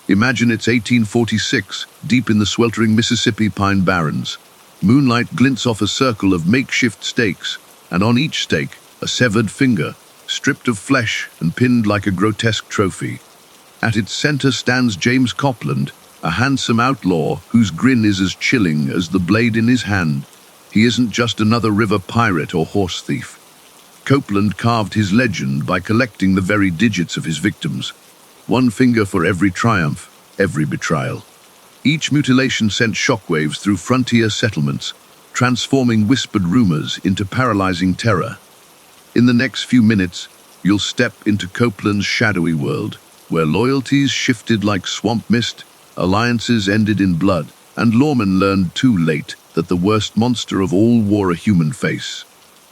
Imagine it's 1846, deep in the sweltering Mississippi pine barrens. Moonlight glints off a circle of makeshift stakes, and on each stake, a severed finger, stripped of flesh and pinned like a grotesque trophy. At its center stands James Copeland, a handsome outlaw whose grin is as chilling as the blade in his hand. He isn't just another river pirate or horse thief. Copeland carved his legend by collecting the very digits of his victims. One finger for every triumph, every betrayal. Each mutilation sent shockwaves through frontier settlements, transforming whispered rumors into paralyzing terror. In the next few minutes, you'll step into Copeland's shadowy world, where loyalties shifted like swamp mist, alliances ended in blood, and lawmen learned too late that the worst monster of all wore a human face.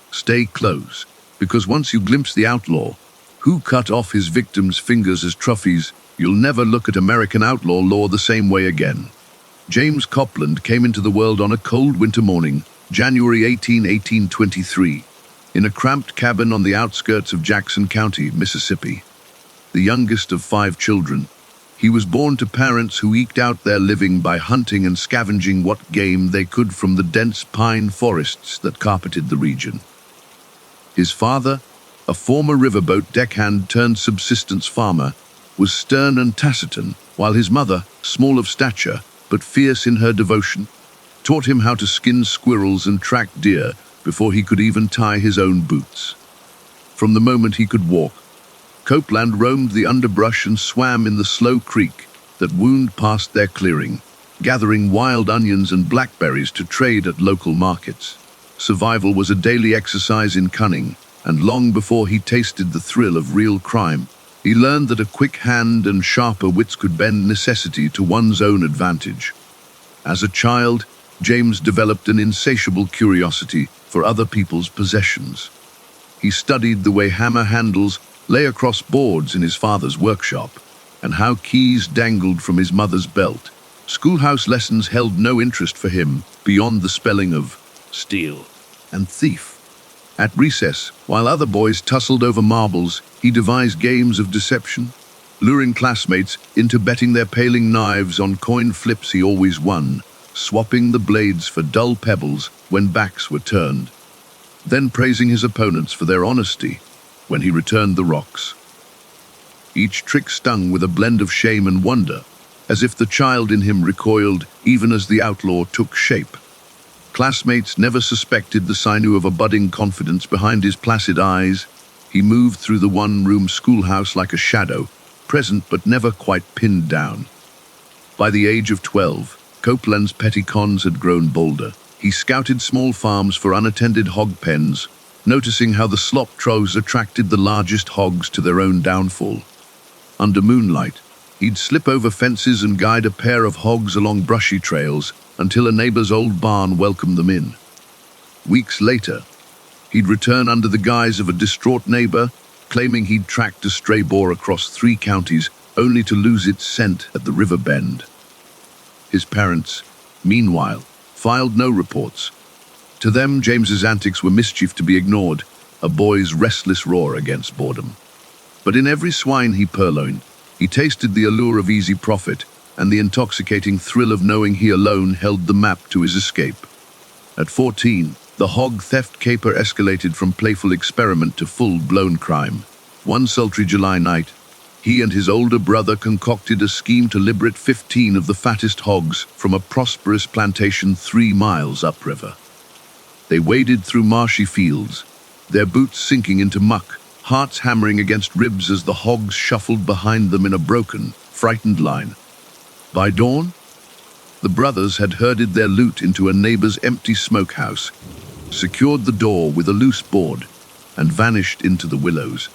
Stay close, because once you glimpse the outlaw, who cut off his victims' fingers as trophies, you'll never look at American outlaw law the same way again. James Copeland came into the world on a cold winter morning, January 18, 1823, in a cramped cabin on the outskirts of Jackson County, Mississippi. The youngest of 5 children, he was born to parents who eked out their living by hunting and scavenging what game they could from the dense pine forests that carpeted the region. His father, a former riverboat deckhand turned subsistence farmer, was stern and taciturn, while his mother, small of stature but fierce in her devotion, taught him how to skin squirrels and track deer before he could even tie his own boots. From the moment he could walk, Copeland roamed the underbrush and swam in the slow creek that wound past their clearing, gathering wild onions and blackberries to trade at local markets. Survival was a daily exercise in cunning, and long before he tasted the thrill of real crime, he learned that a quick hand and sharper wits could bend necessity to one's own advantage. As a child, James developed an insatiable curiosity for other people's possessions. He studied the way hammer handles lay across boards in his father's workshop, and how keys dangled from his mother's belt. Schoolhouse lessons held no interest for him beyond the spelling of steal and thief. At recess, while other boys tussled over marbles, he devised games of deception, luring classmates into betting their paling knives on coin flips he always won, swapping the blades for dull pebbles when backs were turned, then praising his opponents for their honesty when he returned the rocks. Each trick stung with a blend of shame and wonder, as if the child in him recoiled even as the outlaw took shape. Classmates never suspected the sinew of a budding confidence behind his placid eyes. He moved through the one-room schoolhouse like a shadow, present but never quite pinned down. By the age of 12, Copeland's petty cons had grown bolder. He scouted small farms for unattended hog pens, noticing how the slop troughs attracted the largest hogs to their own downfall. Under moonlight, he'd slip over fences and guide a pair of hogs along brushy trails until a neighbor's old barn welcomed them in. Weeks later, he'd return under the guise of a distraught neighbor, claiming he'd tracked a stray boar across 3 counties, only to lose its scent at the river bend. His parents, meanwhile, filed no reports. To them, James's antics were mischief to be ignored, a boy's restless roar against boredom. But in every swine he purloined, he tasted the allure of easy profit and the intoxicating thrill of knowing he alone held the map to his escape. At 14, the hog theft caper escalated from playful experiment to full-blown crime. One sultry July night, he and his older brother concocted a scheme to liberate 15 of the fattest hogs from a prosperous plantation 3 miles upriver. They waded through marshy fields, their boots sinking into muck, hearts hammering against ribs as the hogs shuffled behind them in a broken, frightened line. By dawn, the brothers had herded their loot into a neighbor's empty smokehouse, secured the door with a loose board, and vanished into the willows.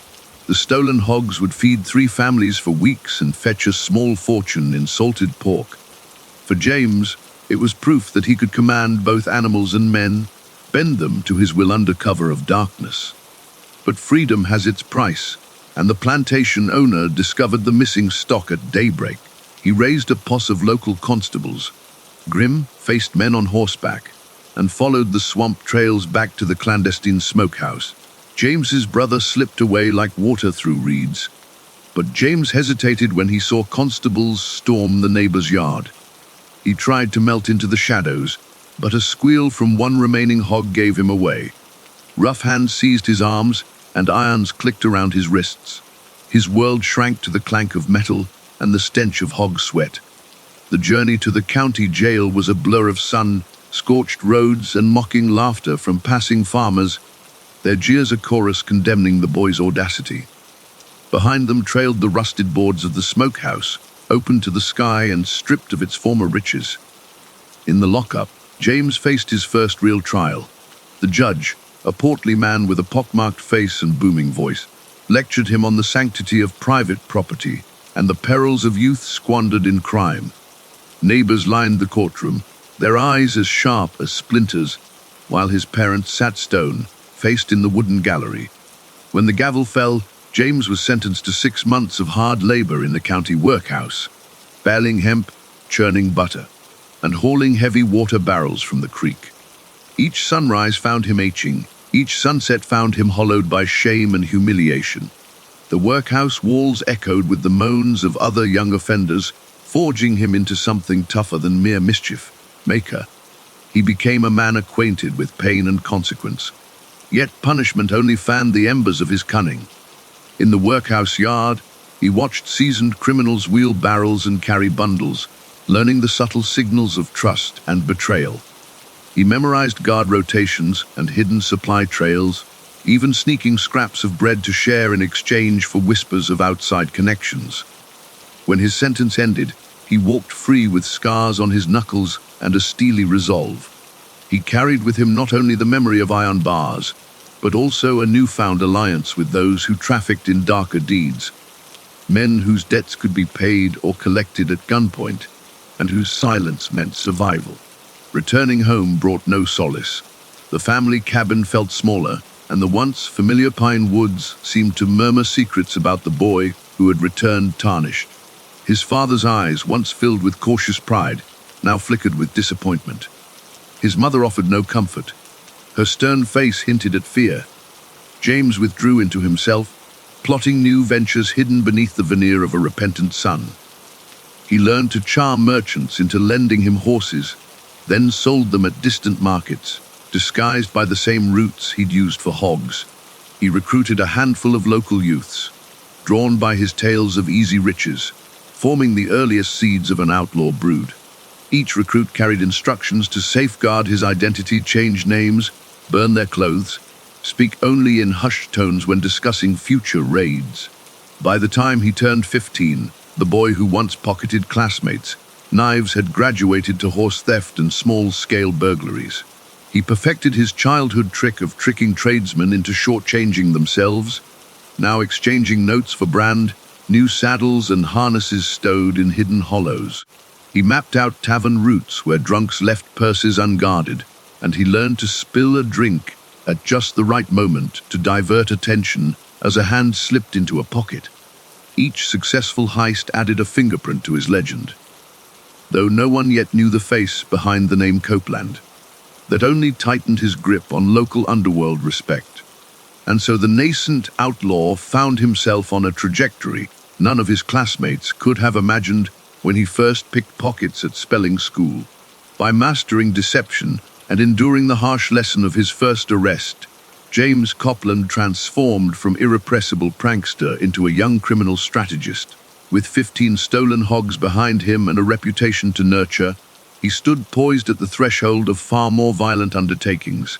The stolen hogs would feed 3 families for weeks and fetch a small fortune in salted pork. For James, it was proof that he could command both animals and men, bend them to his will under cover of darkness. But freedom has its price, and the plantation owner discovered the missing stock at daybreak. He raised a posse of local constables, grim-faced men on horseback, and followed the swamp trails back to the clandestine smokehouse. James's brother slipped away like water through reeds. But James hesitated when he saw constables storm the neighbor's yard. He tried to melt into the shadows, but a squeal from one remaining hog gave him away. Rough hands seized his arms, and irons clicked around his wrists. His world shrank to the clank of metal and the stench of hog sweat. The journey to the county jail was a blur of sun, scorched roads, and mocking laughter from passing farmers, their jeers a chorus condemning the boy's audacity. Behind them trailed the rusted boards of the smokehouse, open to the sky and stripped of its former riches. In the lockup, James faced his first real trial. The judge, a portly man with a pockmarked face and booming voice, lectured him on the sanctity of private property and the perils of youth squandered in crime. Neighbors lined the courtroom, their eyes as sharp as splinters, while his parents sat stone, faced in the wooden gallery. When the gavel fell, James was sentenced to 6 months of hard labor in the county workhouse, baling hemp, churning butter, and hauling heavy water barrels from the creek. Each sunrise found him aching, each sunset found him hollowed by shame and humiliation. The workhouse walls echoed with the moans of other young offenders, forging him into something tougher than mere mischief maker. He became a man acquainted with pain and consequence. Yet punishment only fanned the embers of his cunning. In the workhouse yard, he watched seasoned criminals wheel barrels and carry bundles, learning the subtle signals of trust and betrayal. He memorized guard rotations and hidden supply trails, even sneaking scraps of bread to share in exchange for whispers of outside connections. When his sentence ended, he walked free with scars on his knuckles and a steely resolve. He carried with him not only the memory of iron bars, but also a newfound alliance with those who trafficked in darker deeds, men whose debts could be paid or collected at gunpoint, and whose silence meant survival. Returning home brought no solace. The family cabin felt smaller, and the once familiar pine woods seemed to murmur secrets about the boy who had returned tarnished. His father's eyes, once filled with cautious pride, now flickered with disappointment. His mother offered no comfort. Her stern face hinted at fear. James withdrew into himself, plotting new ventures hidden beneath the veneer of a repentant son. He learned to charm merchants into lending him horses, then sold them at distant markets, disguised by the same routes he'd used for hogs. He recruited a handful of local youths, drawn by his tales of easy riches, forming the earliest seeds of an outlaw brood. Each recruit carried instructions to safeguard his identity, change names, burn their clothes, speak only in hushed tones when discussing future raids. By the time he turned 15, the boy who once pocketed classmates' knives had graduated to horse theft and small-scale burglaries. He perfected his childhood trick of tricking tradesmen into shortchanging themselves, now exchanging notes for brand, new saddles and harnesses stowed in hidden hollows. He mapped out tavern routes where drunks left purses unguarded, and he learned to spill a drink at just the right moment to divert attention as a hand slipped into a pocket. Each successful heist added a fingerprint to his legend, though no one yet knew the face behind the name Copeland. That only tightened his grip on local underworld respect. And so the nascent outlaw found himself on a trajectory none of his classmates could have imagined when he first picked pockets at spelling school. By mastering deception and enduring the harsh lesson of his first arrest, James Copeland transformed from irrepressible prankster into a young criminal strategist. With 15 stolen hogs behind him and a reputation to nurture, he stood poised at the threshold of far more violent undertakings.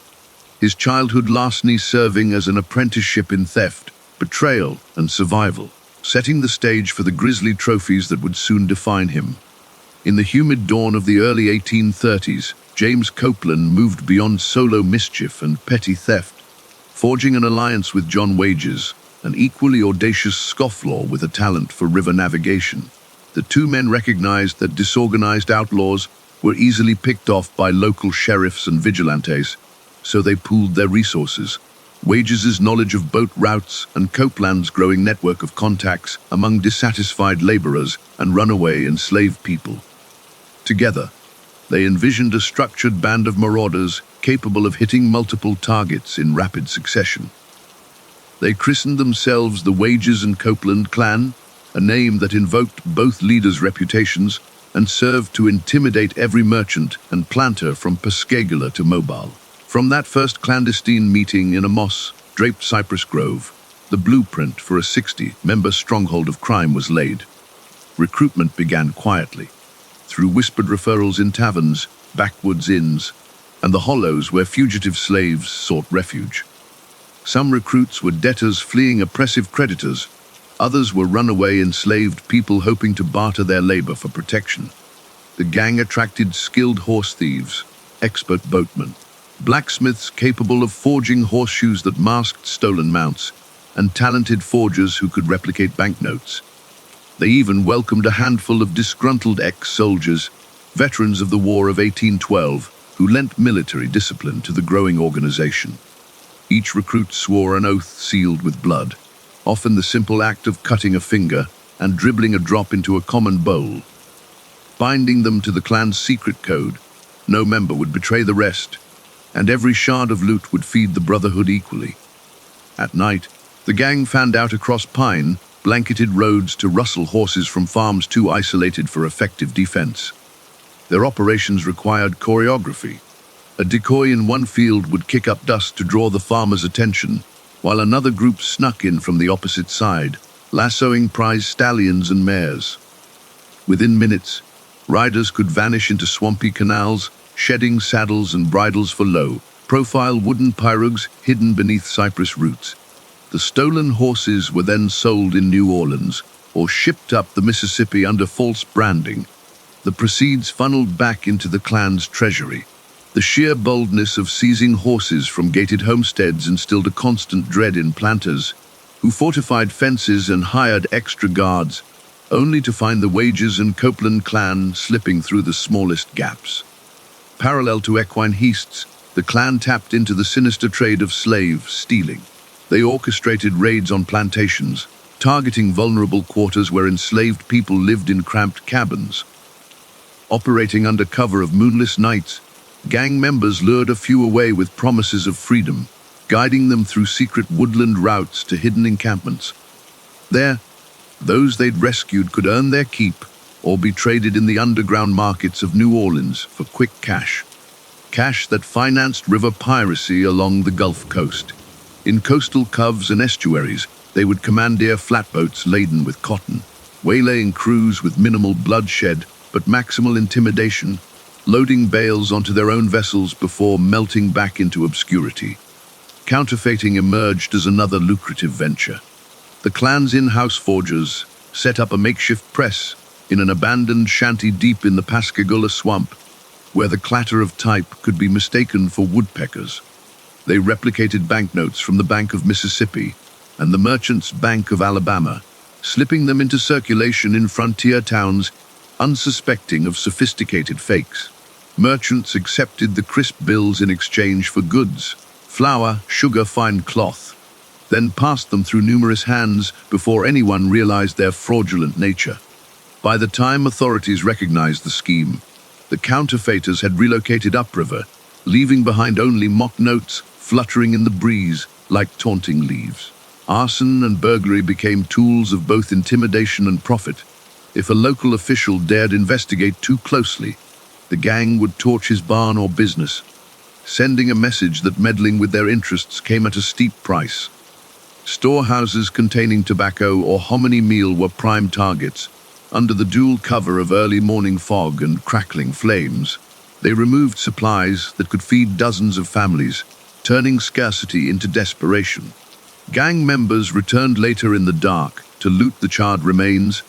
His childhood larceny serving as an apprenticeship in theft, betrayal, and survival, setting the stage for the grisly trophies that would soon define him. In the humid dawn of the early 1830s, James Copeland moved beyond solo mischief and petty theft, forging an alliance with John Wages, an equally audacious scofflaw with a talent for river navigation. The two men recognized that disorganized outlaws were easily picked off by local sheriffs and vigilantes, so they pooled their resources. Wages' knowledge of boat routes and Copeland's growing network of contacts among dissatisfied laborers and runaway enslaved people. Together, they envisioned a structured band of marauders capable of hitting multiple targets in rapid succession. They christened themselves the Wages and Copeland clan, a name that invoked both leaders' reputations and served to intimidate every merchant and planter from Pascagoula to Mobile. From that first clandestine meeting in a moss-draped cypress grove, the blueprint for a 60-member stronghold of crime was laid. Recruitment began quietly, through whispered referrals in taverns, backwoods inns, and the hollows where fugitive slaves sought refuge. Some recruits were debtors fleeing oppressive creditors. Others were runaway enslaved people hoping to barter their labor for protection. The gang attracted skilled horse thieves, expert boatmen, blacksmiths capable of forging horseshoes that masked stolen mounts, and talented forgers who could replicate banknotes. They even welcomed a handful of disgruntled ex-soldiers, veterans of the War of 1812, who lent military discipline to the growing organization. Each recruit swore an oath sealed with blood, often the simple act of cutting a finger and dribbling a drop into a common bowl. Binding them to the clan's secret code, no member would betray the rest, and every shard of loot would feed the brotherhood equally. At night, the gang fanned out across pine-blanketed roads to rustle horses from farms too isolated for effective defense. Their operations required choreography. A decoy in one field would kick up dust to draw the farmer's attention, while another group snuck in from the opposite side, lassoing prize stallions and mares. Within minutes, riders could vanish into swampy canals, shedding saddles and bridles for low-profile wooden pirogues hidden beneath cypress roots. The stolen horses were then sold in New Orleans or shipped up the Mississippi under false branding. The proceeds funneled back into the clan's treasury. The sheer boldness of seizing horses from gated homesteads instilled a constant dread in planters, who fortified fences and hired extra guards, only to find the Wages and Copeland clan slipping through the smallest gaps. Parallel to equine heists, the clan tapped into the sinister trade of slave stealing. They orchestrated raids on plantations, targeting vulnerable quarters where enslaved people lived in cramped cabins. Operating under cover of moonless nights, gang members lured a few away with promises of freedom, guiding them through secret woodland routes to hidden encampments. There, those they'd rescued could earn their keep or be traded in the underground markets of New Orleans for quick cash. Cash that financed river piracy along the Gulf Coast. In coastal coves and estuaries, they would commandeer flatboats laden with cotton, waylaying crews with minimal bloodshed but maximal intimidation, loading bales onto their own vessels before melting back into obscurity. Counterfeiting emerged as another lucrative venture. The clan's in-house forgers set up a makeshift press in an abandoned shanty deep in the Pascagoula swamp, where the clatter of type could be mistaken for woodpeckers. They replicated banknotes from the Bank of Mississippi and the Merchants' Bank of Alabama, slipping them into circulation in frontier towns, unsuspecting of sophisticated fakes. Merchants accepted the crisp bills in exchange for goods, flour, sugar, fine cloth, then passed them through numerous hands before anyone realized their fraudulent nature. By the time authorities recognized the scheme, the counterfeiters had relocated upriver, leaving behind only mock notes fluttering in the breeze like taunting leaves. Arson and burglary became tools of both intimidation and profit. If a local official dared investigate too closely, the gang would torch his barn or business, sending a message that meddling with their interests came at a steep price. Storehouses containing tobacco or hominy meal were prime targets. Under the dual cover of early morning fog and crackling flames, they removed supplies that could feed dozens of families, turning scarcity into desperation. Gang members returned later in the dark to loot the charred remains,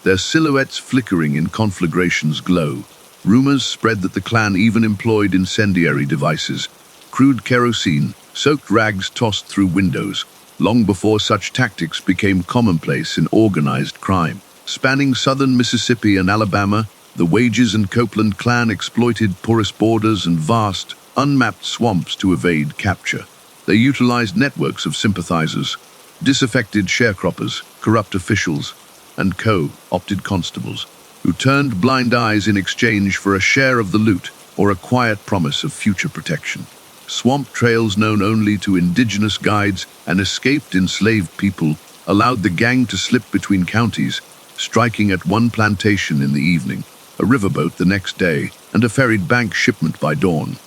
their silhouettes flickering in conflagration's glow. Rumors spread that the clan even employed incendiary devices, crude kerosene, soaked rags tossed through windows, long before such tactics became commonplace in organized crime. Spanning southern Mississippi and Alabama, the Wages and Copeland clan exploited porous borders and vast, unmapped swamps to evade capture. They utilized networks of sympathizers, disaffected sharecroppers, corrupt officials, and co-opted constables, who turned blind eyes in exchange for a share of the loot or a quiet promise of future protection. Swamp trails known only to indigenous guides and escaped enslaved people allowed the gang to slip between counties, striking at one plantation in the evening, a riverboat the next day, and a ferried bank shipment by dawn.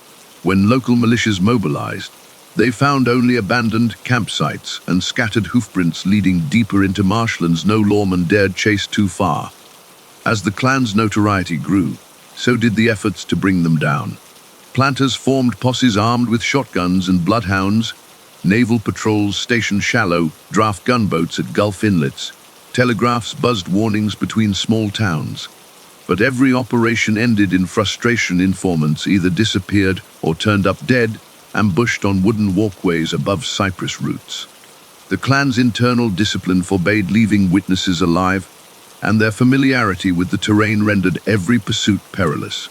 When local militias mobilized, they found only abandoned campsites and scattered hoofprints leading deeper into marshlands no lawman dared chase too far. As the clan's notoriety grew, so did the efforts to bring them down. Planters formed posses armed with shotguns and bloodhounds, naval patrols stationed shallow, draft gunboats at Gulf inlets, telegraphs buzzed warnings between small towns. But every operation ended in frustration. Informants either disappeared or turned up dead, ambushed on wooden walkways above cypress roots. The clan's internal discipline forbade leaving witnesses alive, and their familiarity with the terrain rendered every pursuit perilous.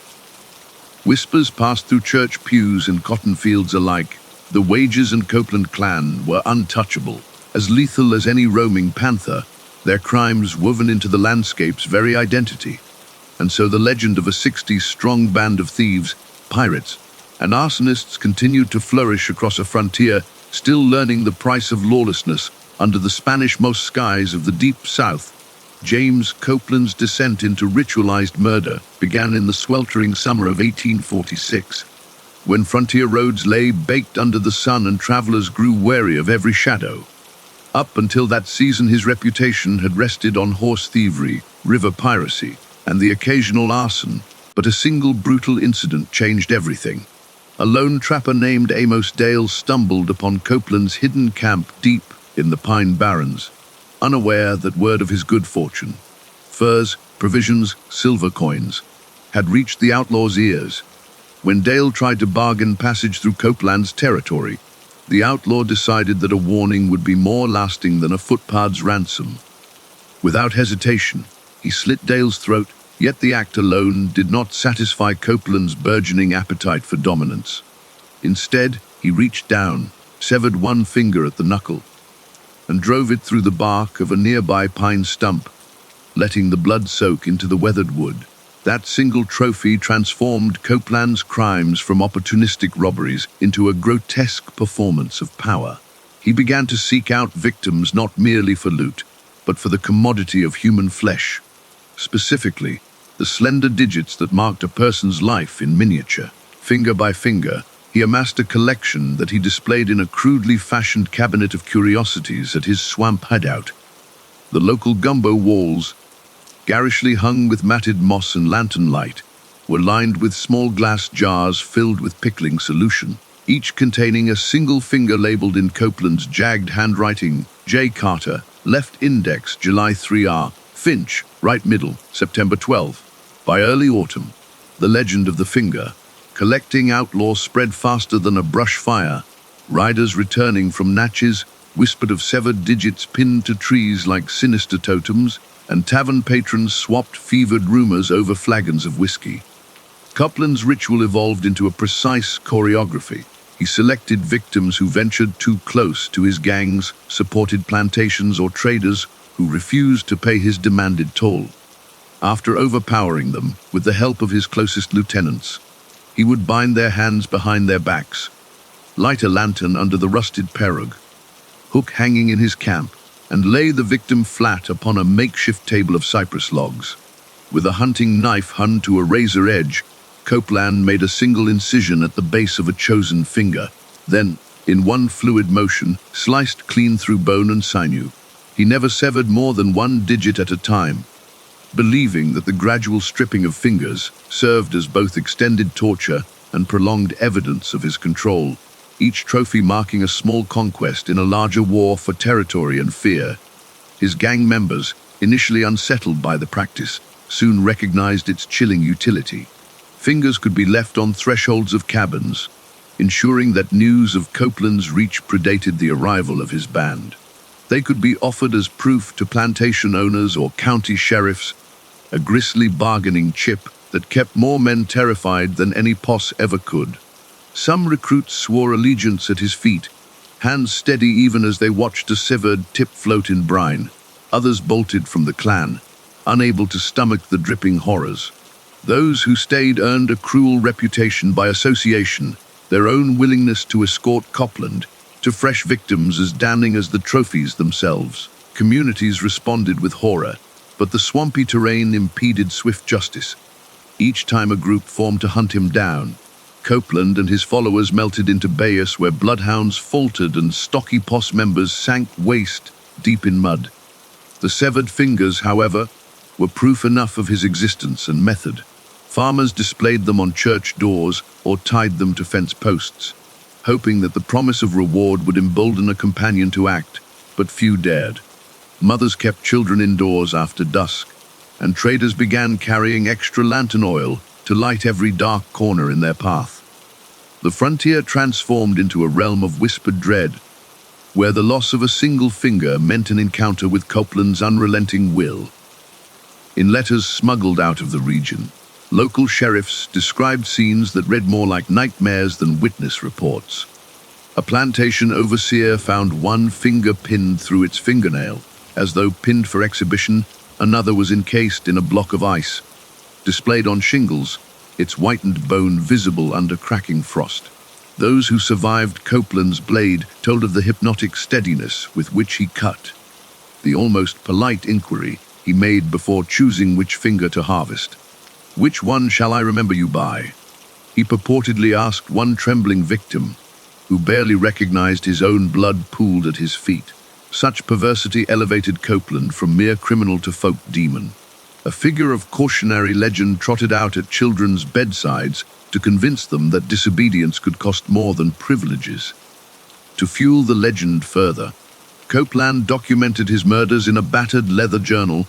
Whispers passed through church pews and cotton fields alike. The Wages and Copeland clan were untouchable, as lethal as any roaming panther, their crimes woven into the landscape's very identity. And so the legend of a 60-strong band of thieves, pirates, and arsonists continued to flourish across a frontier, still learning the price of lawlessness under the Spanish-moss skies of the deep south. James Copeland's descent into ritualized murder began in the sweltering summer of 1846, when frontier roads lay baked under the sun and travelers grew wary of every shadow. Up until that season, his reputation had rested on horse thievery, river piracy, and the occasional arson, but a single brutal incident changed everything. A lone trapper named Amos Dale stumbled upon Copeland's hidden camp deep in the Pine Barrens, unaware that word of his good fortune, furs, provisions, silver coins, had reached the outlaw's ears. When Dale tried to bargain passage through Copeland's territory, the outlaw decided that a warning would be more lasting than a footpad's ransom. Without hesitation, he slit Dale's throat, yet the act alone did not satisfy Copeland's burgeoning appetite for dominance. Instead, he reached down, severed one finger at the knuckle, and drove it through the bark of a nearby pine stump, letting the blood soak into the weathered wood. That single trophy transformed Copeland's crimes from opportunistic robberies into a grotesque performance of power. He began to seek out victims not merely for loot, but for the commodity of human flesh, specifically the slender digits that marked a person's life in miniature. Finger by finger, he amassed a collection that he displayed in a crudely fashioned cabinet of curiosities at his swamp hideout. The local gumbo walls, garishly hung with matted moss and lantern light, were lined with small glass jars filled with pickling solution, each containing a single finger labeled in Copeland's jagged handwriting: J. Carter, left index, July 3R, Finch, right middle, September 12. By early autumn, the legend of the finger, collecting outlaw, spread faster than a brush fire. Riders returning from Natchez whispered of severed digits pinned to trees like sinister totems, and tavern patrons swapped fevered rumors over flagons of whiskey. Copeland's ritual evolved into a precise choreography. He selected victims who ventured too close to his gangs, supported plantations or traders who refused to pay his demanded toll. After overpowering them with the help of his closest lieutenants, he would bind their hands behind their backs, light a lantern under the rusted perug, hook hanging in his camp, and lay the victim flat upon a makeshift table of cypress logs. With a hunting knife hung to a razor edge, Copeland made a single incision at the base of a chosen finger, then, in one fluid motion, sliced clean through bone and sinew. He never severed more than one digit at a time, believing that the gradual stripping of fingers served as both extended torture and prolonged evidence of his control, each trophy marking a small conquest in a larger war for territory and fear. His gang members, initially unsettled by the practice, soon recognized its chilling utility. Fingers could be left on thresholds of cabins, ensuring that news of Copeland's reach predated the arrival of his band. They could be offered as proof to plantation owners or county sheriffs, a grisly bargaining chip that kept more men terrified than any posse ever could. Some recruits swore allegiance at his feet, hands steady even as they watched a severed tip float in brine. Others bolted from the clan, unable to stomach the dripping horrors. Those who stayed earned a cruel reputation by association, their own willingness to escort Copeland to fresh victims as damning as the trophies themselves. Communities responded with horror, but the swampy terrain impeded swift justice. Each time a group formed to hunt him down, Copeland and his followers melted into Bayus, where bloodhounds faltered and stocky posse members sank waist deep in mud. The severed fingers, however, were proof enough of his existence and method. Farmers displayed them on church doors or tied them to fence posts, hoping that the promise of reward would embolden a companion to act, but few dared. Mothers kept children indoors after dusk, and traders began carrying extra lantern oil to light every dark corner in their path. The frontier transformed into a realm of whispered dread, where the loss of a single finger meant an encounter with Copeland's unrelenting will. In letters smuggled out of the region, local sheriffs described scenes that read more like nightmares than witness reports. A plantation overseer found one finger pinned through its fingernail, as though pinned for exhibition. Another was encased in a block of ice, displayed on shingles, its whitened bone visible under cracking frost. Those who survived Copeland's blade told of the hypnotic steadiness with which he cut, the almost polite inquiry he made before choosing which finger to harvest. "Which one shall I remember you by?" he purportedly asked one trembling victim, who barely recognized his own blood pooled at his feet. Such perversity elevated Copeland from mere criminal to folk demon, a figure of cautionary legend trotted out at children's bedsides to convince them that disobedience could cost more than privileges. To fuel the legend further, Copeland documented his murders in a battered leather journal,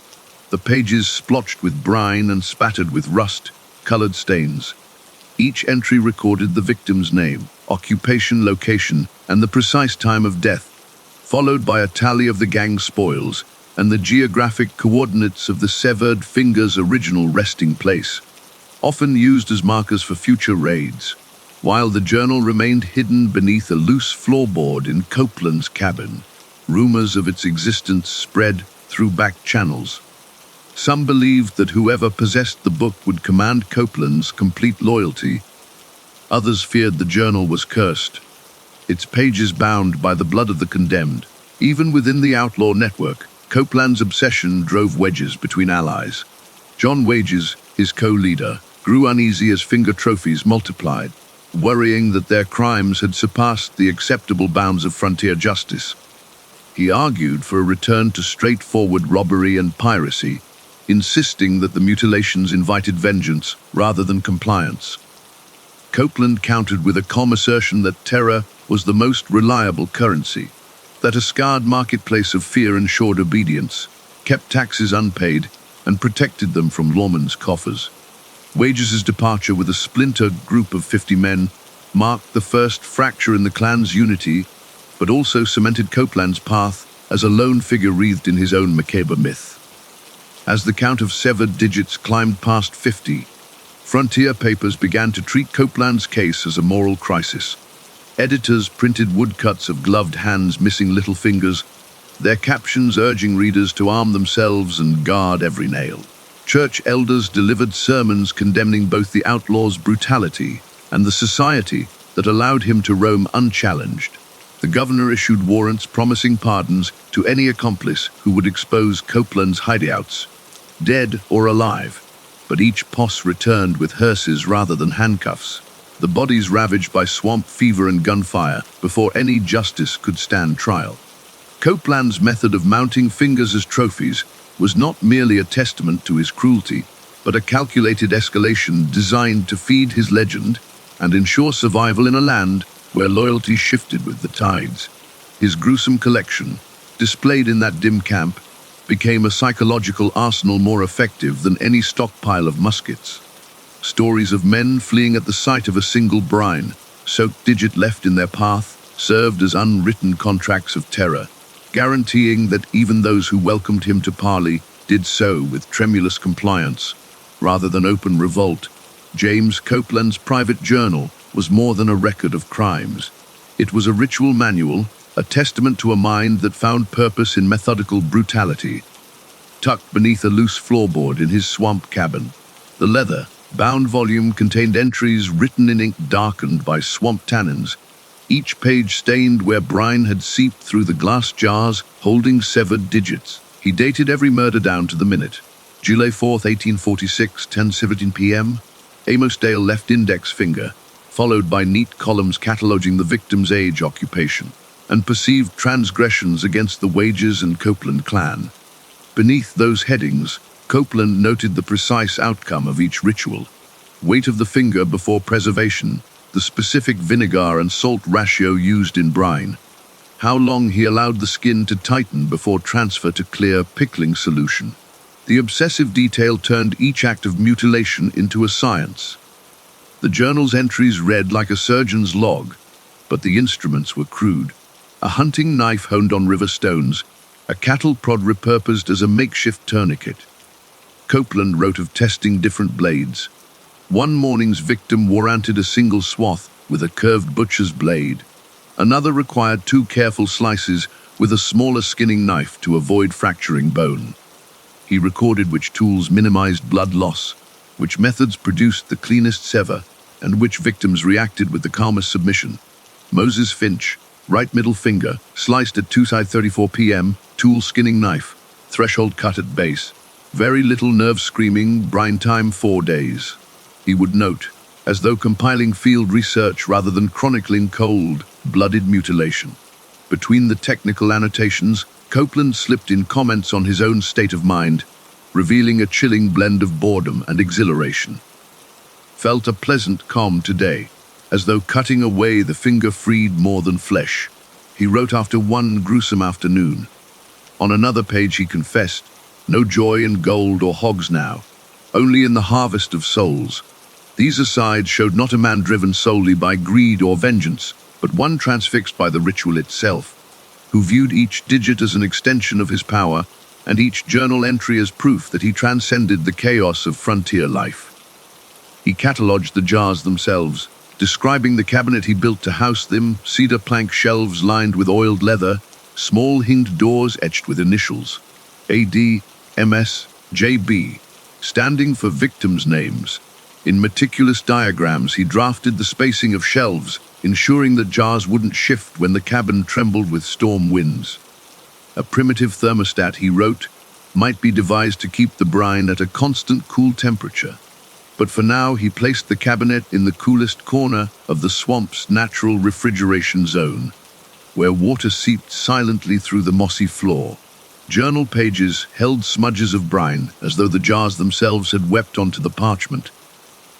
the pages splotched with brine and spattered with rust-colored stains. Each entry recorded the victim's name, occupation, location, and the precise time of death, followed by a tally of the gang's spoils and the geographic coordinates of the severed finger's original resting place, often used as markers for future raids. While the journal remained hidden beneath a loose floorboard in Copeland's cabin, rumors of its existence spread through back channels. Some believed that whoever possessed the book would command Copeland's complete loyalty. Others feared the journal was cursed, its pages bound by the blood of the condemned. Even within the Outlaw network, Copeland's obsession drove wedges between allies. John Wages, his co-leader, grew uneasy as finger trophies multiplied, worrying that their crimes had surpassed the acceptable bounds of frontier justice. He argued for a return to straightforward robbery and piracy, insisting that the mutilations invited vengeance rather than compliance. Copeland countered with a calm assertion that terror was the most reliable currency, that a scarred marketplace of fear ensured obedience, kept taxes unpaid, and protected them from lawmen's coffers. Wages' departure with a splinter group of 50 men marked the first fracture in the clan's unity, but also cemented Copeland's path as a lone figure wreathed in his own macabre myth. As the count of severed digits climbed past 50, frontier papers began to treat Copeland's case as a moral crisis. Editors printed woodcuts of gloved hands missing little fingers, their captions urging readers to arm themselves and guard every nail. Church elders delivered sermons condemning both the outlaw's brutality and the society that allowed him to roam unchallenged. The governor issued warrants promising pardons to any accomplice who would expose Copeland's hideouts, dead or alive, but each posse returned with hearses rather than handcuffs, the bodies ravaged by swamp fever and gunfire before any justice could stand trial. Copeland's method of mounting fingers as trophies was not merely a testament to his cruelty, but a calculated escalation designed to feed his legend and ensure survival in a land where loyalty shifted with the tides. His gruesome collection, displayed in that dim camp, became a psychological arsenal more effective than any stockpile of muskets. Stories of men fleeing at the sight of a single brine-soaked digit left in their path served as unwritten contracts of terror, guaranteeing that even those who welcomed him to parley did so with tremulous compliance, rather than open revolt. James Copeland's private journal was more than a record of crimes. It was a ritual manual, a testament to a mind that found purpose in methodical brutality. Tucked beneath a loose floorboard in his swamp cabin, the leather-bound volume contained entries written in ink darkened by swamp tannins, each page stained where brine had seeped through the glass jars holding severed digits. He dated every murder down to the minute. July 4th, 1846, 10:17 p.m. Amos Dale left index finger, followed by neat columns cataloguing the victim's age, occupation, and perceived transgressions against the Wages and Copeland clan. Beneath those headings, Copeland noted the precise outcome of each ritual: weight of the finger before preservation, the specific vinegar and salt ratio used in brine, how long he allowed the skin to tighten before transfer to clear pickling solution. The obsessive detail turned each act of mutilation into a science. The journal's entries read like a surgeon's log, but the instruments were crude. A hunting knife honed on river stones, a cattle prod repurposed as a makeshift tourniquet. Copeland wrote of testing different blades. One morning's victim warranted a single swath with a curved butcher's blade. Another required 2 careful slices with a smaller skinning knife to avoid fracturing bone. He recorded which tools minimized blood loss, which methods produced the cleanest sever, and which victims reacted with the calmest submission. Moses Finch, right middle finger, sliced at 2:34 p.m., tool skinning knife, threshold cut at base. Very little nerve screaming, brine time 4 days. He would note, as though compiling field research rather than chronicling cold-blooded mutilation. Between the technical annotations, Copeland slipped in comments on his own state of mind, revealing a chilling blend of boredom and exhilaration. Felt a pleasant calm today, as though cutting away the finger freed more than flesh, he wrote after one gruesome afternoon. On another page he confessed, no joy in gold or hogs now, only in the harvest of souls. These asides showed not a man driven solely by greed or vengeance, but one transfixed by the ritual itself, who viewed each digit as an extension of his power, and each journal entry as proof that he transcended the chaos of frontier life. He catalogued the jars themselves, describing the cabinet he built to house them: cedar plank shelves lined with oiled leather, small hinged doors etched with initials, A.D., M.S., J.B., standing for victims' names. In meticulous diagrams, he drafted the spacing of shelves, ensuring that jars wouldn't shift when the cabin trembled with storm winds. A primitive thermostat, he wrote, might be devised to keep the brine at a constant cool temperature. But for now, he placed the cabinet in the coolest corner of the swamp's natural refrigeration zone, where water seeped silently through the mossy floor. Journal pages held smudges of brine, as though the jars themselves had wept onto the parchment.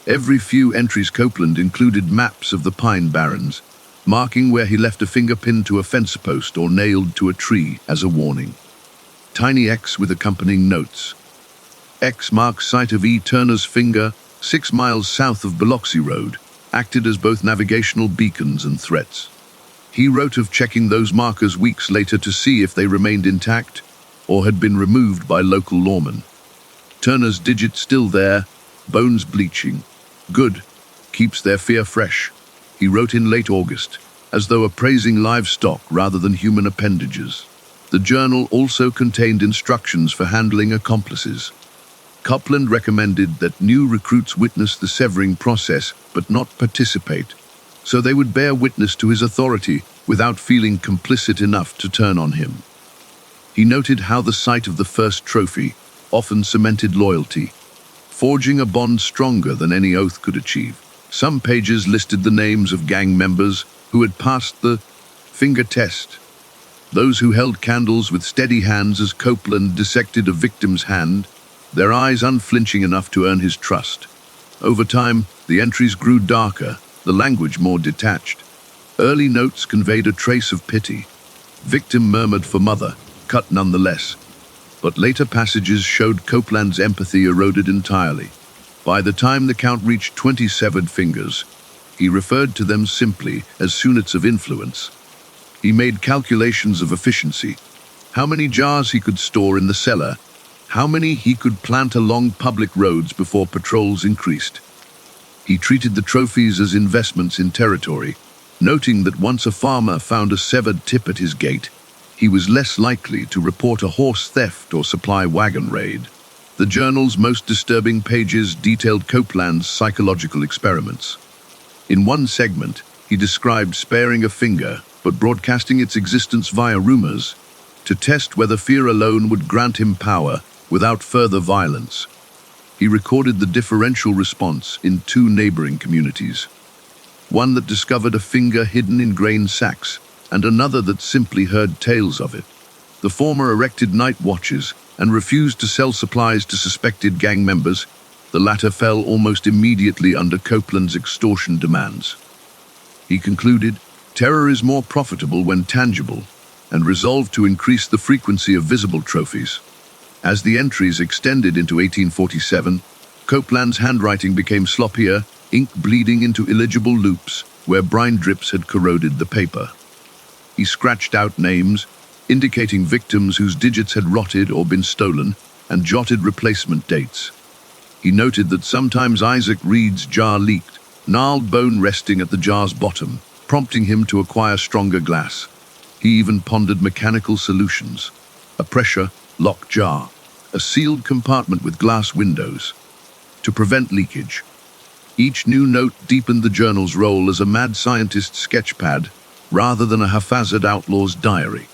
Every few entries Copeland included maps of the Pine Barrens, marking where he left a finger pinned to a fence post or nailed to a tree as a warning. Tiny X with accompanying notes. X marks site of E. Turner's finger, 6 miles south of Biloxi Road, acted as both navigational beacons and threats. He wrote of checking those markers weeks later to see if they remained intact or had been removed by local lawmen. Turner's digit still there, bones bleaching. Good, keeps their fear fresh, he wrote in late August, as though appraising livestock rather than human appendages. The journal also contained instructions for handling accomplices. Copeland recommended that new recruits witness the severing process but not participate, so they would bear witness to his authority without feeling complicit enough to turn on him. He noted how the sight of the first trophy often cemented loyalty, forging a bond stronger than any oath could achieve. Some pages listed the names of gang members who had passed the finger test, those who held candles with steady hands as Copeland dissected a victim's hand, their eyes unflinching enough to earn his trust. Over time, the entries grew darker, the language more detached. Early notes conveyed a trace of pity. Victim murmured for mother, cut nonetheless. But later passages showed Copeland's empathy eroded entirely. By the time the count reached 20 severed fingers, he referred to them simply as units of influence. He made calculations of efficiency, how many jars he could store in the cellar, how many he could plant along public roads before patrols increased. He treated the trophies as investments in territory, noting that once a farmer found a severed tip at his gate, he was less likely to report a horse theft or supply wagon raid. The journal's most disturbing pages detailed Copeland's psychological experiments. In one segment, He described sparing a finger, but broadcasting its existence via rumors, to test whether fear alone would grant him power without further violence. He recorded the differential response in 2 neighboring communities. One that discovered a finger hidden in grain sacks, and another that simply heard tales of it. The former erected night watches and refused to sell supplies to suspected gang members. The latter fell almost immediately under Copeland's extortion demands. He concluded, terror is more profitable when tangible, and resolved to increase the frequency of visible trophies. As the entries extended into 1847, Copeland's handwriting became sloppier, ink bleeding into illegible loops where brine drips had corroded the paper. He scratched out names, indicating victims whose digits had rotted or been stolen, and jotted replacement dates. He noted that sometimes Isaac Reed's jar leaked, gnarled bone resting at the jar's bottom, prompting him to acquire stronger glass. He even pondered mechanical solutions: a pressure lock jar, a sealed compartment with glass windows, to prevent leakage. Each new note deepened the journal's role as a mad scientist's sketchpad, rather than a haphazard outlaw's diary.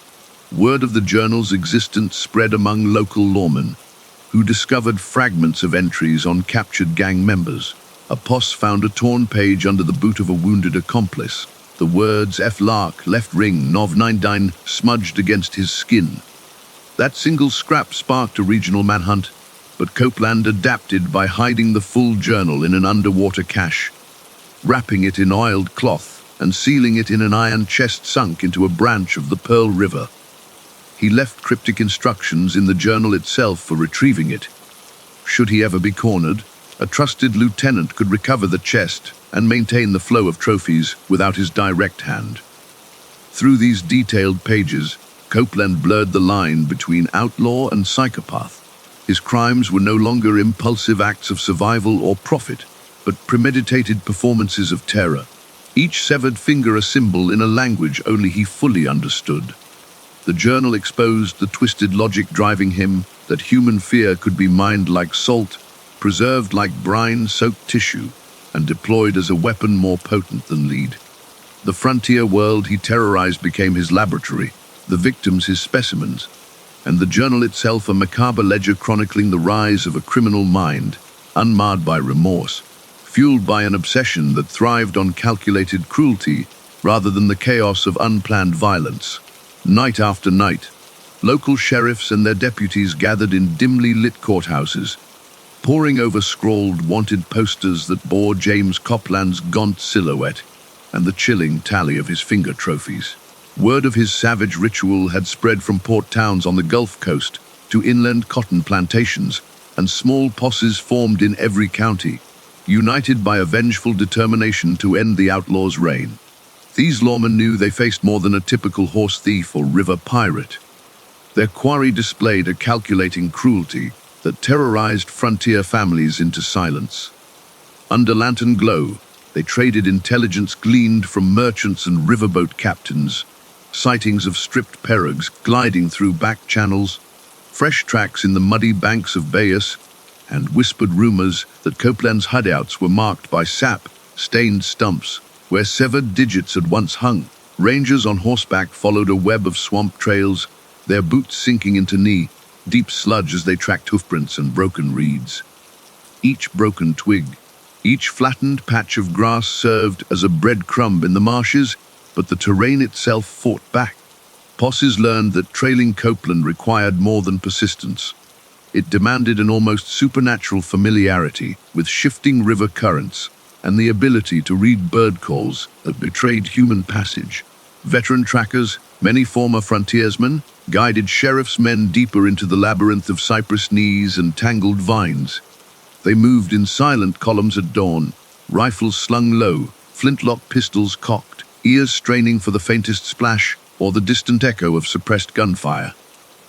Word of the journal's existence spread among local lawmen, who discovered fragments of entries on captured gang members. A posse found a torn page under the boot of a wounded accomplice. The words F. Lark, left ring, Nov 99 smudged against his skin. That single scrap sparked a regional manhunt, but Copeland adapted by hiding the full journal in an underwater cache, wrapping it in oiled cloth and sealing it in an iron chest sunk into a branch of the Pearl River. He left cryptic instructions in the journal itself for retrieving it. Should he ever be cornered, a trusted lieutenant could recover the chest and maintain the flow of trophies without his direct hand. Through these detailed pages, Copeland blurred the line between outlaw and psychopath. His crimes were no longer impulsive acts of survival or profit, but premeditated performances of terror, each severed finger a symbol in a language only he fully understood. The journal exposed the twisted logic driving him, that human fear could be mined like salt, preserved like brine-soaked tissue, and deployed as a weapon more potent than lead. The frontier world he terrorized became his laboratory, the victims his specimens, and the journal itself a macabre ledger chronicling the rise of a criminal mind, unmarred by remorse, fueled by an obsession that thrived on calculated cruelty rather than the chaos of unplanned violence. Night after night, local sheriffs and their deputies gathered in dimly lit courthouses, poring over scrawled wanted posters that bore James Copeland's gaunt silhouette and the chilling tally of his finger trophies. Word of his savage ritual had spread from port towns on the Gulf Coast to inland cotton plantations, and small posses formed in every county, united by a vengeful determination to end the outlaw's reign. These lawmen knew they faced more than a typical horse thief or river pirate. Their quarry displayed a calculating cruelty that terrorized frontier families into silence. Under lantern glow, they traded intelligence gleaned from merchants and riverboat captains, sightings of stripped pirogues gliding through back channels, fresh tracks in the muddy banks of Bayas, and whispered rumors that Copeland's hidouts were marked by sap-stained stumps where severed digits had once hung. Rangers on horseback followed a web of swamp trails, their boots sinking into knee-deep sludge as they tracked hoofprints and broken reeds. Each broken twig, each flattened patch of grass served as a breadcrumb in the marshes, but the terrain itself fought back. Posses learned that trailing Copeland required more than persistence. It demanded an almost supernatural familiarity with shifting river currents and the ability to read bird calls that betrayed human passage. Veteran trackers, many former frontiersmen, guided sheriff's men deeper into the labyrinth of cypress knees and tangled vines. They moved in silent columns at dawn, rifles slung low, flintlock pistols cocked, ears straining for the faintest splash or the distant echo of suppressed gunfire.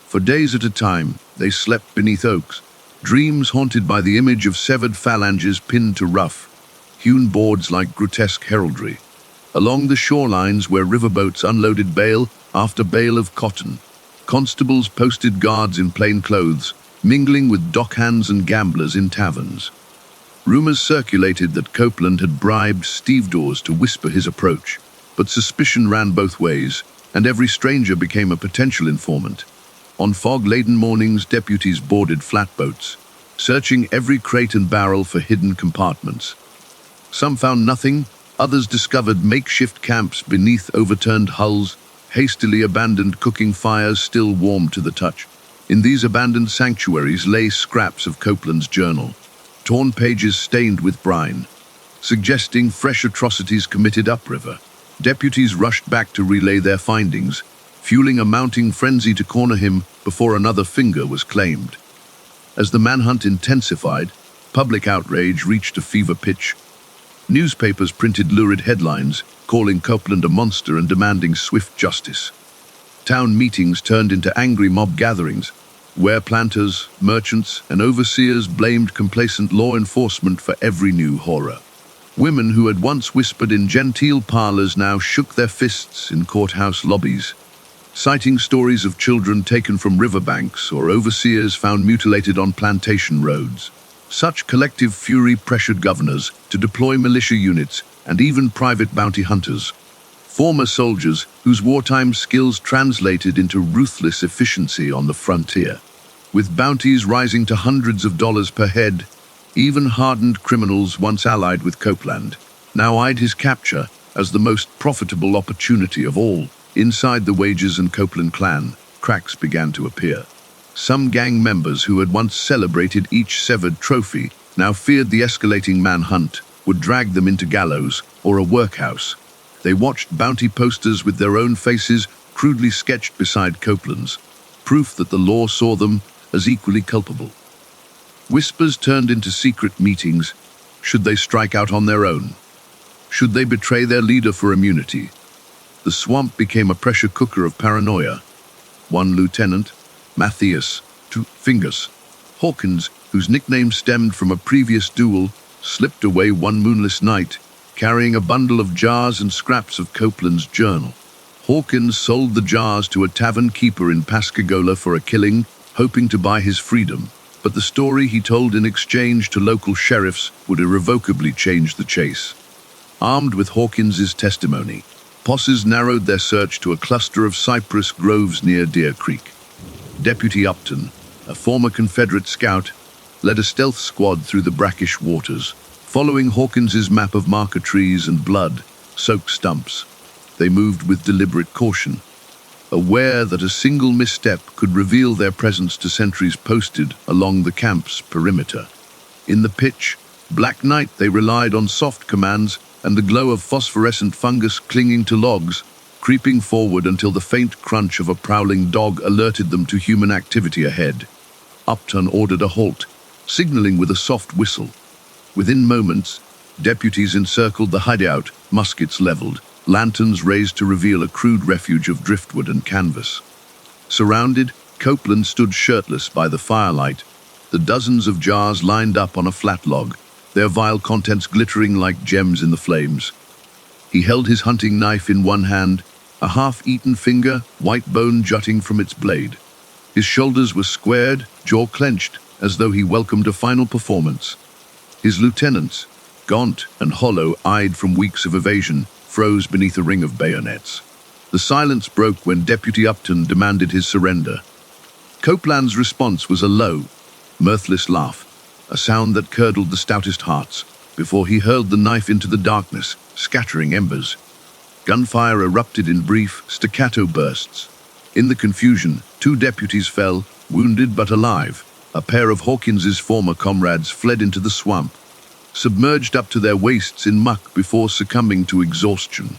For days at a time, they slept beneath oaks, dreams haunted by the image of severed phalanges pinned to rough, hewn boards like grotesque heraldry. Along the shorelines where riverboats unloaded bale after bale of cotton, constables posted guards in plain clothes, mingling with dockhands and gamblers in taverns. Rumors circulated that Copeland had bribed stevedores to whisper his approach, but suspicion ran both ways, and every stranger became a potential informant. On fog-laden mornings, deputies boarded flatboats, searching every crate and barrel for hidden compartments. Some found nothing, others discovered makeshift camps beneath overturned hulls, hastily abandoned cooking fires still warm to the touch. In these abandoned sanctuaries lay scraps of Copeland's journal, torn pages stained with brine, suggesting fresh atrocities committed upriver. Deputies rushed back to relay their findings, fueling a mounting frenzy to corner him before another finger was claimed. As the manhunt intensified, public outrage reached a fever pitch. Newspapers printed lurid headlines, calling Copeland a monster and demanding swift justice. Town meetings turned into angry mob gatherings, where planters, merchants, and overseers blamed complacent law enforcement for every new horror. Women who had once whispered in genteel parlors now shook their fists in courthouse lobbies, citing stories of children taken from riverbanks or overseers found mutilated on plantation roads. Such collective fury pressured governors to deploy militia units and even private bounty hunters, former soldiers whose wartime skills translated into ruthless efficiency on the frontier. With bounties rising to hundreds of dollars per head, even hardened criminals once allied with Copeland now eyed his capture as the most profitable opportunity of all. Inside the Wages and Copeland clan, cracks began to appear. Some gang members who had once celebrated each severed trophy now feared the escalating manhunt would drag them into gallows or a workhouse. They watched bounty posters with their own faces crudely sketched beside Copeland's, proof that the law saw them as equally culpable. Whispers turned into secret meetings. Should they strike out on their own? Should they betray their leader for immunity? The swamp became a pressure cooker of paranoia. One lieutenant, Matthias, two fingers, Hawkins, whose nickname stemmed from a previous duel, slipped away one moonless night, carrying a bundle of jars and scraps of Copeland's journal. Hawkins sold the jars to a tavern keeper in Pascagoula for a killing, hoping to buy his freedom, but the story he told in exchange to local sheriffs would irrevocably change the chase. Armed with Hawkins's testimony, posses narrowed their search to a cluster of cypress groves near Deer Creek. Deputy Upton, a former Confederate scout, led a stealth squad through the brackish waters, following Hawkins's map of marker trees and blood-soaked stumps. They moved with deliberate caution, aware that a single misstep could reveal their presence to sentries posted along the camp's perimeter. In the pitch black night, they relied on soft commands and the glow of phosphorescent fungus clinging to logs, creeping forward until the faint crunch of a prowling dog alerted them to human activity ahead. Upton ordered a halt, signaling with a soft whistle. Within moments, deputies encircled the hideout, muskets leveled, lanterns raised to reveal a crude refuge of driftwood and canvas. Surrounded, Copeland stood shirtless by the firelight, the dozens of jars lined up on a flat log, their vile contents glittering like gems in the flames. He held his hunting knife in one hand, a half-eaten finger, white bone jutting from its blade. His shoulders were squared, jaw clenched, as though he welcomed a final performance. His lieutenants, gaunt and hollow-eyed from weeks of evasion, froze beneath a ring of bayonets. The silence broke when Deputy Upton demanded his surrender. Copeland's response was a low, mirthless laugh, a sound that curdled the stoutest hearts, before he hurled the knife into the darkness, scattering embers. Gunfire erupted in brief, staccato bursts. In the confusion, 2 deputies fell, wounded but alive. A pair of Hawkins's former comrades fled into the swamp, submerged up to their waists in muck before succumbing to exhaustion.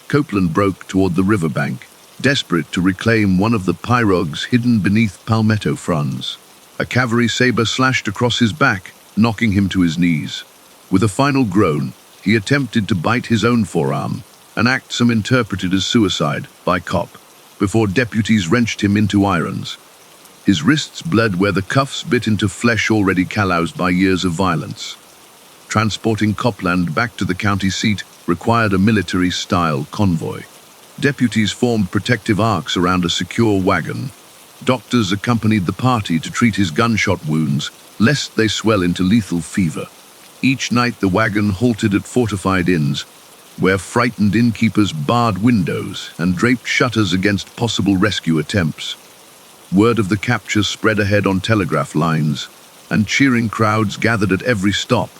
Copeland broke toward the riverbank, desperate to reclaim one of the pirogues hidden beneath palmetto fronds. A cavalry saber slashed across his back, knocking him to his knees. With a final groan, he attempted to bite his own forearm, an act some interpreted as suicide by cop, before deputies wrenched him into irons. His wrists bled where the cuffs bit into flesh already calloused by years of violence. Transporting Copeland back to the county seat required a military-style convoy. Deputies formed protective arcs around a secure wagon. Doctors accompanied the party to treat his gunshot wounds, lest they swell into lethal fever. Each night the wagon halted at fortified inns, where frightened innkeepers barred windows and draped shutters against possible rescue attempts. Word of the capture spread ahead on telegraph lines, and cheering crowds gathered at every stop,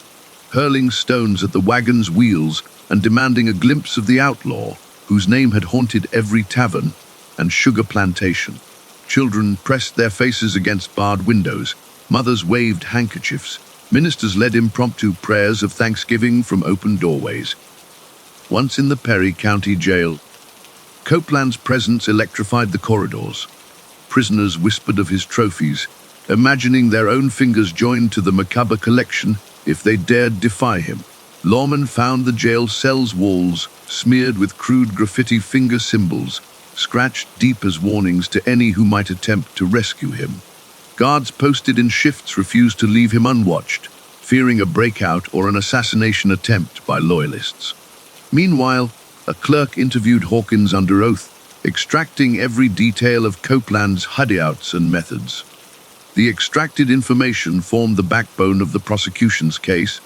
hurling stones at the wagon's wheels and demanding a glimpse of the outlaw, whose name had haunted every tavern and sugar plantation. Children pressed their faces against barred windows, mothers waved handkerchiefs, ministers led impromptu prayers of thanksgiving from open doorways. Once in the Perry County Jail, Copeland's presence electrified the corridors. Prisoners whispered of his trophies, imagining their own fingers joined to the macabre collection if they dared defy him. Lawmen found the jail cell's walls smeared with crude graffiti finger symbols, scratched deep as warnings to any who might attempt to rescue him. Guards posted in shifts refused to leave him unwatched, fearing a breakout or an assassination attempt by loyalists. Meanwhile, a clerk interviewed Hawkins under oath, extracting every detail of Copeland's hideyouts and methods. The extracted information formed the backbone of the prosecution's case,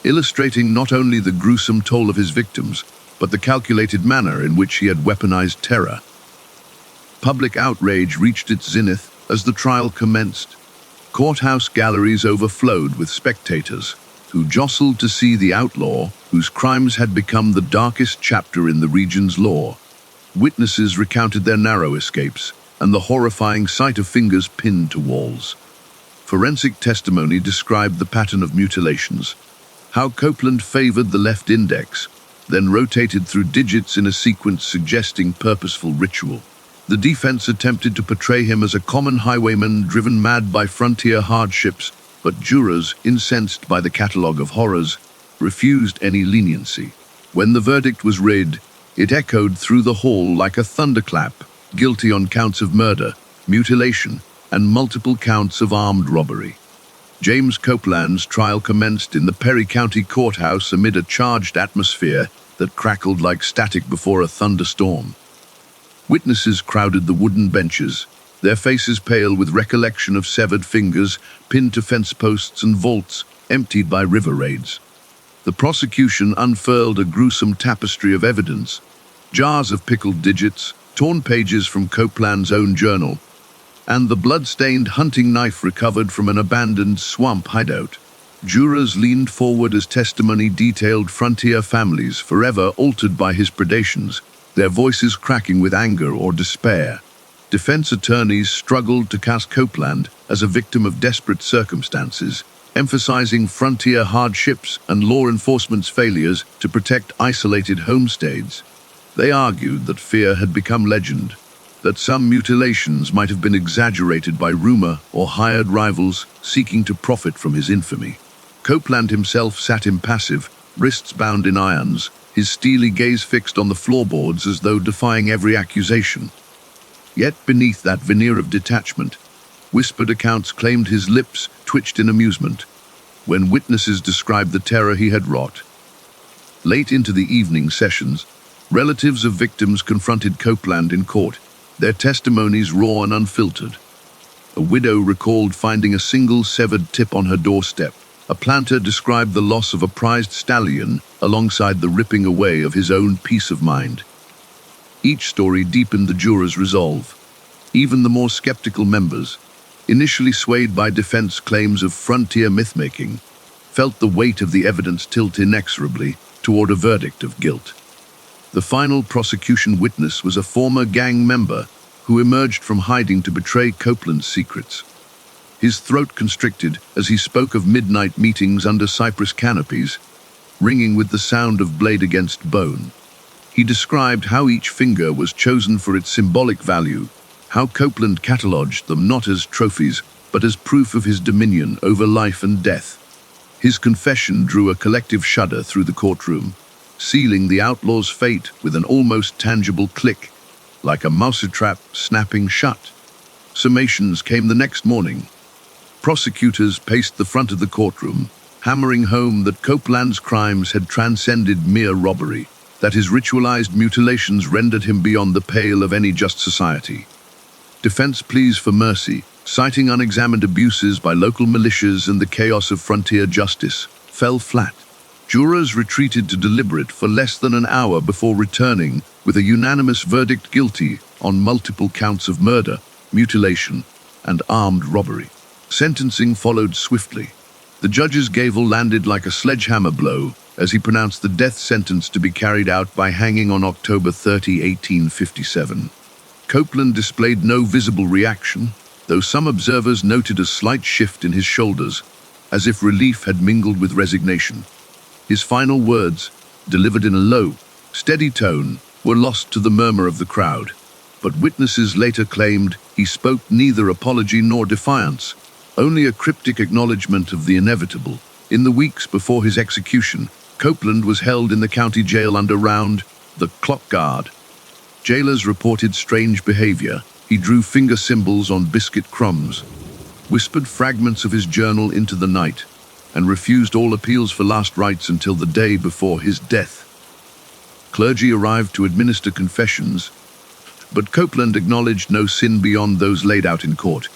illustrating not only the gruesome toll of his victims, but the calculated manner in which he had weaponized terror. Public outrage reached its zenith as the trial commenced. Courthouse galleries overflowed with spectators, who jostled to see the outlaw, whose crimes had become the darkest chapter in the region's lore. Witnesses recounted their narrow escapes and the horrifying sight of fingers pinned to walls. Forensic testimony described the pattern of mutilations, how Copeland favored the left index, then rotated through digits in a sequence suggesting purposeful ritual. The defense attempted to portray him as a common highwayman driven mad by frontier hardships, but jurors, incensed by the catalogue of horrors, refused any leniency. When the verdict was read, it echoed through the hall like a thunderclap, guilty on counts of murder, mutilation, and multiple counts of armed robbery. James Copeland's trial commenced in the Perry County Courthouse amid a charged atmosphere that crackled like static before a thunderstorm. Witnesses crowded the wooden benches, their faces pale with recollection of severed fingers pinned to fence posts and vaults emptied by river raids. The prosecution unfurled a gruesome tapestry of evidence, jars of pickled digits, torn pages from Copeland's own journal, and the blood-stained hunting knife recovered from an abandoned swamp hideout. Jurors leaned forward as testimony detailed frontier families forever altered by his predations, their voices cracking with anger or despair. Defense attorneys struggled to cast Copeland as a victim of desperate circumstances, emphasizing frontier hardships and law enforcement's failures to protect isolated homesteads. They argued that fear had become legend, that some mutilations might have been exaggerated by rumor or hired rivals seeking to profit from his infamy. Copeland himself sat impassive, wrists bound in irons, his steely gaze fixed on the floorboards as though defying every accusation. Yet beneath that veneer of detachment, whispered accounts claimed his lips twitched in amusement when witnesses described the terror he had wrought. Late into the evening sessions, relatives of victims confronted Copeland in court, their testimonies raw and unfiltered. A widow recalled finding a single severed tip on her doorstep. A planter described the loss of a prized stallion alongside the ripping away of his own peace of mind. Each story deepened the jurors' resolve. Even the more skeptical members, initially swayed by defense claims of frontier myth-making, felt the weight of the evidence tilt inexorably toward a verdict of guilt. The final prosecution witness was a former gang member who emerged from hiding to betray Copeland's secrets. His throat constricted as he spoke of midnight meetings under cypress canopies, ringing with the sound of blade against bone. He described how each finger was chosen for its symbolic value, how Copeland catalogued them not as trophies, but as proof of his dominion over life and death. His confession drew a collective shudder through the courtroom, sealing the outlaw's fate with an almost tangible click, like a mousetrap snapping shut. Summations came the next morning. Prosecutors paced the front of the courtroom, hammering home that Copeland's crimes had transcended mere robbery, that his ritualized mutilations rendered him beyond the pale of any just society. Defense pleas for mercy, citing unexamined abuses by local militias and the chaos of frontier justice, fell flat. Jurors retreated to deliberate for less than an hour before returning with a unanimous verdict guilty on multiple counts of murder, mutilation, and armed robbery. Sentencing followed swiftly. The judge's gavel landed like a sledgehammer blow as he pronounced the death sentence to be carried out by hanging on October 30, 1857. Copeland displayed no visible reaction, though some observers noted a slight shift in his shoulders, as if relief had mingled with resignation. His final words, delivered in a low, steady tone, were lost to the murmur of the crowd, but witnesses later claimed he spoke neither apology nor defiance, only a cryptic acknowledgement of the inevitable. In the weeks before his execution, Copeland was held in the county jail under round the clock guard. Jailers reported strange behavior. He drew finger symbols on biscuit crumbs, whispered fragments of his journal into the night, and refused all appeals for last rites until the day before his death. Clergy arrived to administer confessions, but Copeland acknowledged no sin beyond those laid out in court.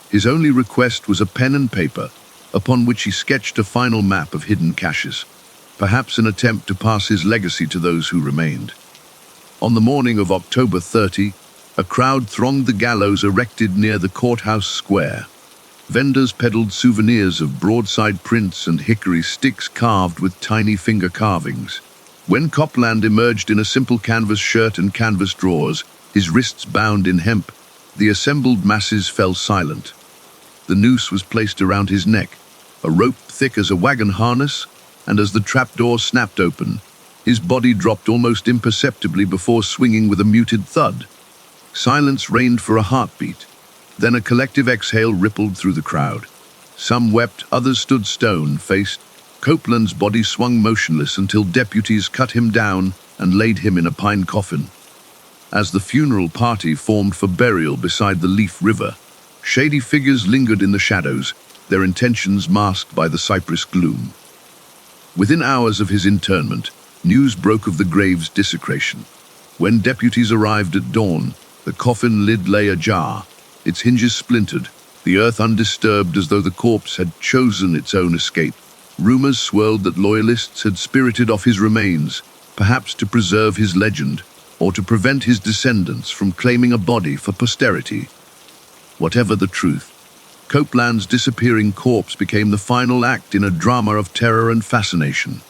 His only request was a pen and paper, upon which he sketched a final map of hidden caches, perhaps an attempt to pass his legacy to those who remained. On the morning of October 30, a crowd thronged the gallows erected near the courthouse square. Vendors peddled souvenirs of broadside prints and hickory sticks carved with tiny finger carvings. When Copeland emerged in a simple canvas shirt and canvas drawers, his wrists bound in hemp, the assembled masses fell silent. The noose was placed around his neck, a rope thick as a wagon harness, and as the trapdoor snapped open, his body dropped almost imperceptibly before swinging with a muted thud. Silence reigned for a heartbeat. Then a collective exhale rippled through the crowd. Some wept, others stood stone-faced. Copeland's body swung motionless until deputies cut him down and laid him in a pine coffin. As the funeral party formed for burial beside the Leaf River, shady figures lingered in the shadows, their intentions masked by the cypress gloom. Within hours of his interment, news broke of the grave's desecration. When deputies arrived at dawn, the coffin lid lay ajar, its hinges splintered, the earth undisturbed as though the corpse had chosen its own escape. Rumors swirled that loyalists had spirited off his remains, perhaps to preserve his legend, or to prevent his descendants from claiming a body for posterity. Whatever the truth, Copeland's disappearing corpse became the final act in a drama of terror and fascination.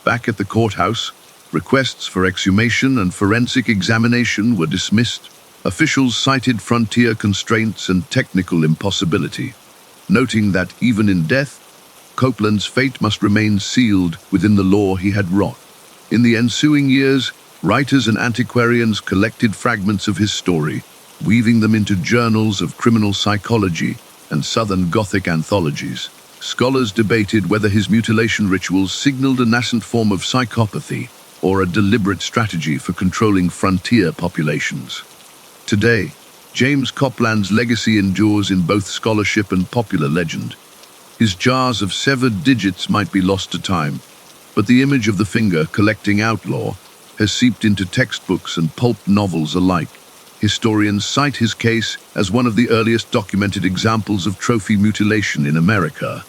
Back at the courthouse, requests for exhumation and forensic examination were dismissed. Officials cited frontier constraints and technical impossibility, noting that even in death, Copeland's fate must remain sealed within the lore he had wrought. In the ensuing years, writers and antiquarians collected fragments of his story, weaving them into journals of criminal psychology and Southern Gothic anthologies. Scholars debated whether his mutilation rituals signaled a nascent form of psychopathy or a deliberate strategy for controlling frontier populations. Today, James Copeland's legacy endures in both scholarship and popular legend. His jars of severed digits might be lost to time, but the image of the finger collecting Outlaw has seeped into textbooks and pulp novels alike. Historians cite his case as one of the earliest documented examples of trophy mutilation in America,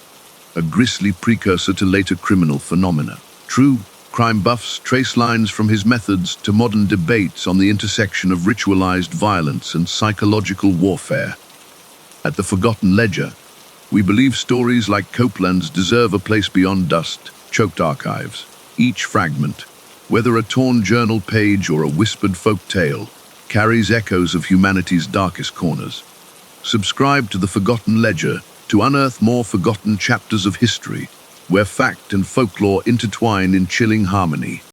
a grisly precursor to later criminal phenomena. True, crime buffs trace lines from his methods to modern debates on the intersection of ritualized violence and psychological warfare. At the Forgotten Ledger, we believe stories like Copeland's deserve a place beyond dust-choked archives. Each fragment, whether a torn journal page or a whispered folk tale, carries echoes of humanity's darkest corners. Subscribe to the Forgotten Ledger to unearth more forgotten chapters of history, where fact and folklore intertwine in chilling harmony.